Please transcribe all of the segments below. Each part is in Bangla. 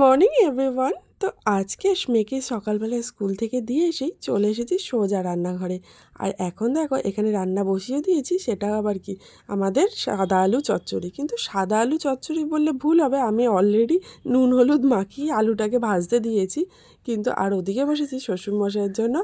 Morning everyone. তো আজকে মেয়েকে সকালবেলায় স্কুল থেকে দিয়ে এসেই চলে এসেছি সোজা রান্নাঘরে। আর এখন দেখো এখানে রান্না বসিয়ে দিয়েছি, সেটা আবার কি আমাদের সাদা আলু চচ্চড়ি। কিন্তু সাদা আলু চচ্চড়ি বললে ভুল হবে, আমি অলরেডি নুন হলুদ মাখিয়ে আলুটাকে ভাজতে দিয়েছি। কিন্তু আর ওদিকে বসেছি শ্বশুরমশাইয়ের জন্য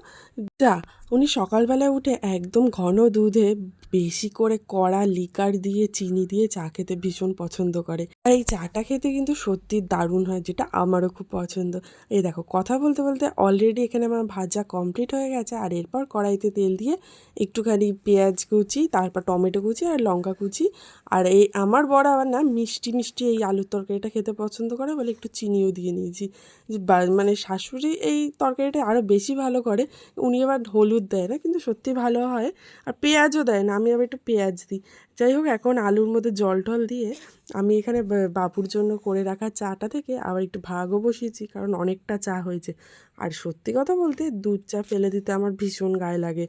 চা। উনি সকালবেলায় উঠে একদম ঘন দুধে বেশি করে কড়া লিকার দিয়ে চিনি দিয়ে চা খেতে ভীষণ পছন্দ করে। আর এই চাটা খেতে কিন্তু সত্যি দারুণ হয়, যেটা আমারও খুব পছন্দ। এই দেখো কথা বলতে বলতে অলরেডি এখানে আমার ভাজা কমপ্লিট হয়ে গেছে। আর এরপর কড়াইতে তেল দিয়ে একটুখানি পেঁয়াজ কুচি, তারপর টমেটো কুচি আর লঙ্কা কুচি। আর এই আমার বড় আবার না মিষ্টি মিষ্টি এই আলুর তরকারিটা খেতে পছন্দ করে বলে একটু চিনিও দিয়ে নিয়েছি। মানে শাশুড়ি এই তরকারিটা আরও বেশি ভালো করে, উনি আবার হলুদ দেয় না, কিন্তু সত্যি ভালো হয়। আর পেঁয়াজও দেয় না, আমি আবার একটু পেঁয়াজ দিই। যাই হোক, এখন আলুর মধ্যে জল টল দিয়ে আমি এখানে বাবুর জন্য করে রাখা চাটা থেকে আবার একটু ভাগও বসিয়েছি, কারণ অনেকটা চা হয়েছে। আর সত্যি কথা বলতে দুধ চা ফেলে দিতে আমার ভীষণ গায়ে লাগে।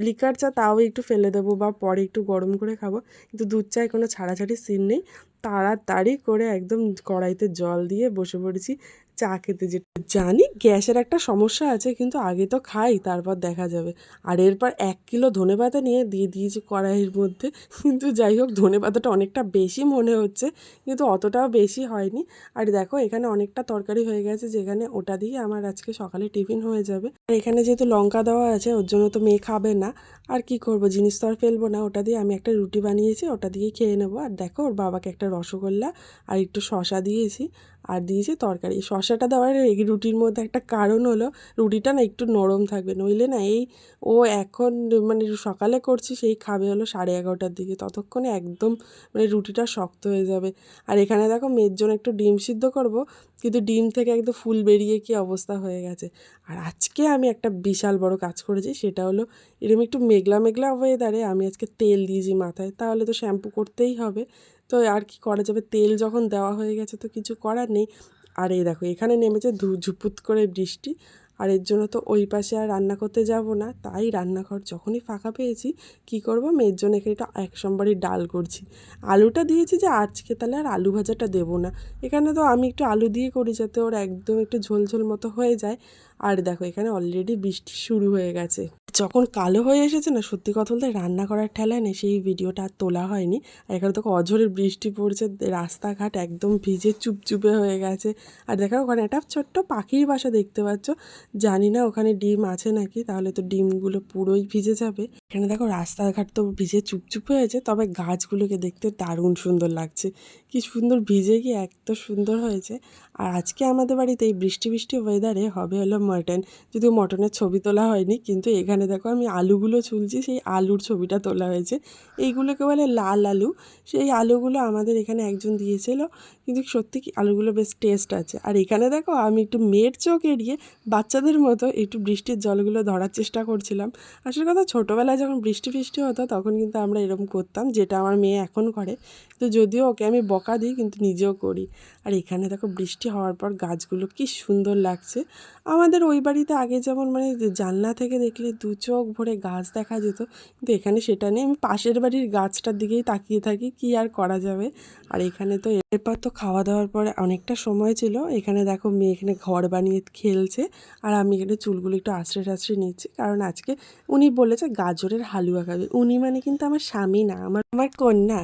লিকার চা তাও একটু ফেলে দেবো বা পরে একটু গরম করে খাবো, কিন্তু দুধ চায় কোনো ছাড়াছাড়ি সিন নেই। তাড়াতাড়ি করে একদম কড়াইতে জল দিয়ে বসে পড়েছি চা খেতে। যে জানি গ্যাসের একটা সমস্যা আছে, কিন্তু আগে তো খাই, তারপর দেখা যাবে। আর এরপর 1 কিলো ধনেপাতা নিয়ে দিয়ে দিয়েছি কড়াইয়ের মধ্যে। কিন্তু যাই হোক, ধনেপাতাটা অনেকটা বেশি মনে হচ্ছে, কিন্তু অতটাও বেশি হয়নি। আর দেখো এখানে অনেকটা তরকারি হয়ে গেছে, যেখানে ওটা দিয়ে আমার আজকে সকালে টিফিন হয়ে যাবে। আর এখানে যেহেতু লঙ্কা দেওয়া আছে, ওর জন্য তো মেয়ে খাবে না। আর কি করব, জিনিস তো আর ফেলবো না। ওটা দিয়ে আমি একটা রুটি বানিয়েছি, ওটা দিয়ে খেয়ে নেবো। আর দেখো ওর বাবাকে একটা রসগোল্লা আর একটু শশা দিয়েছি, আর দিয়েছি তরকারি। শশাটা দেওয়ার এই রুটির মধ্যে একটা কারণ হলো, রুটিটা না একটু নরম থাকবে, নইলে না এই ও এখন মানে সকালে করছি সেই খাবে হলো 11:30টার দিকে, ততক্ষণে একদম মানে রুটিটা শক্ত হয়ে যাবে। আর এখানে দেখো মেয়ের জন্য একটু ডিম সিদ্ধ করব, কিন্তু ডিম থেকে একদম ফুল বেরিয়ে কি অবস্থা হয়ে গেছে। আর আজকে আমি একটা বিশাল বড় কাজ করেছি, সেটা হলো এরকম একটু মেঘলা মেঘলা ওয়েদারে আমি আজকে তেল দিয়েছি মাথায়, তাহলে তো শ্যাম্পু করতেই হবে। তো আর কি করা যাবে, তেল যখন দেওয়া হয়ে গেছে তো কিছু করার নেই। আর এই দেখো এখানে নেমেছে ঝুপুত করে বৃষ্টি। আর এর জন্য তো ওই পাশে আর রান্না করতে যাব না, তাই রান্নাঘর যখনই ফাঁকা পেয়েছি কি করব, মেয়ের জন্য এখানে একটা 1 সম্বারই ডাল করছি। আলুটা দিয়েছি যে আজকে তাহলে আর আলু ভাজাটা দেবো না। এখানে তো আমি একটু আলু দিয়ে করি যাতে ওর একদম একটু ঝোল ঝোল মতো হয়ে যায়। আর দেখো এখানে অলরেডি বৃষ্টি শুরু হয়ে গেছে। যখন কালো হয়ে এসেছে না, সত্যি কথা বলতে রান্না করার ঠেলায় নেই সেই ভিডিওটা আর তোলা হয়নি। আর এখানে তো অঝোরে বৃষ্টি পড়ছে, রাস্তাঘাট একদম ভিজে চুপচুপে হয়ে গেছে। আর দেখো ওখানে একটা ছোট্ট পাখির বাসা দেখতে পাচ্ছ, জানি না ওখানে ডিম আছে নাকি, তাহলে তো ডিমগুলো পুরোই ভিজে যাবে। এখানে দেখো রাস্তাঘাট তো ভিজে চুপচুপ হয়েছে, তবে গাছগুলোকে দেখতে দারুণ সুন্দর লাগছে। কি সুন্দর ভিজে গিয়ে এত সুন্দর হয়েছে। আর আজকে আমাদের বাড়িতে এই বৃষ্টি বৃষ্টি ওয়েদারে হবে হলো মাটন। যদিও মটনের ছবি তোলা হয়নি, কিন্তু এখানে দেখো আমি আলুগুলো ছুলছি, সেই আলুর ছবিটা তোলা হয়েছে। এইগুলোকে বলে লাল আলু। সেই আলুগুলো আমাদের এখানে একজন দিয়েছিল, কিন্তু সত্যি কি আলুগুলো বেশ টেস্ট আছে। আর এখানে দেখো আমি একটু মেয়ের চোখ এড়িয়ে বাচ্চাদের মতো একটু বৃষ্টির জলগুলো ধরার চেষ্টা করছিলাম। আসল কথা, ছোটোবেলায় যখন বৃষ্টি ফৃষ্টি হতো তখন কিন্তু আমরা এরকম করতাম, যেটা আমার মেয়ে এখন করে। তো যদিও ওকে আমি বকা দিই, কিন্তু নিজেও করি। আর এখানে দেখো বৃষ্টি হওয়ার পর গাছগুলো কি সুন্দর লাগছে। আমাদের ওই বাড়িতে আগে যেমন মানে জানলা থেকে দেখলে দু চোখ ভরে গাছ দেখা যেত, কিন্তু এখানে সেটা নেই। আমি পাশের বাড়ির গাছটার দিকেই তাকিয়ে থাকি, কি আর করা যাবে। আর এখানে তো এরপর তো খাওয়া দাওয়ার পরে অনেকটা সময় ছিল। এখানে দেখো মেয়ে এখানে ঘর বানিয়ে খেলছে, আর আমি এখানে চুলগুলো একটু আঁচড়ে টাচড়ে নিচ্ছি, কারণ আজকে উনি বলেছে গাজরের হালুয়া খাবে। উনি মানে কিন্তু আমার স্বামী না, আমার আমার কন্যা।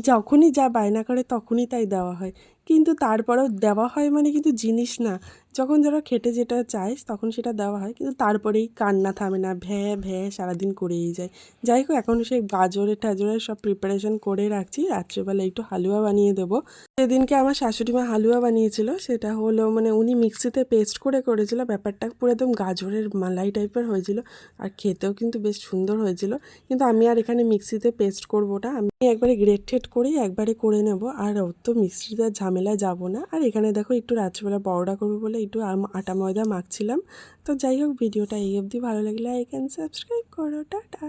যখনই যা বায়না করে তখনই তাই দেওয়া হয়, কিন্তু তারপরেও দেওয়া হয় মানে কিন্তু জিনিস না। যখন যারা খেটে যেটা চায় তখন সেটা দেওয়া হয়, কিন্তু তারপরেই কান্না থামে না, ভ্যাঁ ভ্যাঁ সারাদিন করেই যায়। যাই হোক, এখন সেই গাজরের টাজরের সব প্রিপারেশন করে রাখছি, রাত্রেবেলা একটু হালুয়া বানিয়ে দেবো। সেদিনকে আমার শাশুড়ি মা হালুয়া বানিয়েছিল, সেটা হলো মানে উনি মিক্সিতে পেস্ট করে করেছিল, ব্যাপারটা পুরো একদম গাজরের মালাই টাইপের হয়েছিল। আর খেতেও কিন্তু বেশ সুন্দর হয়েছিল। কিন্তু আমি আর এখানে মিক্সিতে পেস্ট করবো না, আমি একবারে গ্রেট ঠেট করেই একবারে করে নেব। আর ওর তো মিক্সিতে ঝামেলায় যাব না। আর এখানে দেখো একটু রাত্রিবেলা পরোটা করবো বলে একটু আটা ময়দা মাখছিলাম। তো যাই হোক, ভিডিওটা এই অবধি ভালো লাগলে লাইক অ্যান্ড সাবস্ক্রাইব করো। টাটা।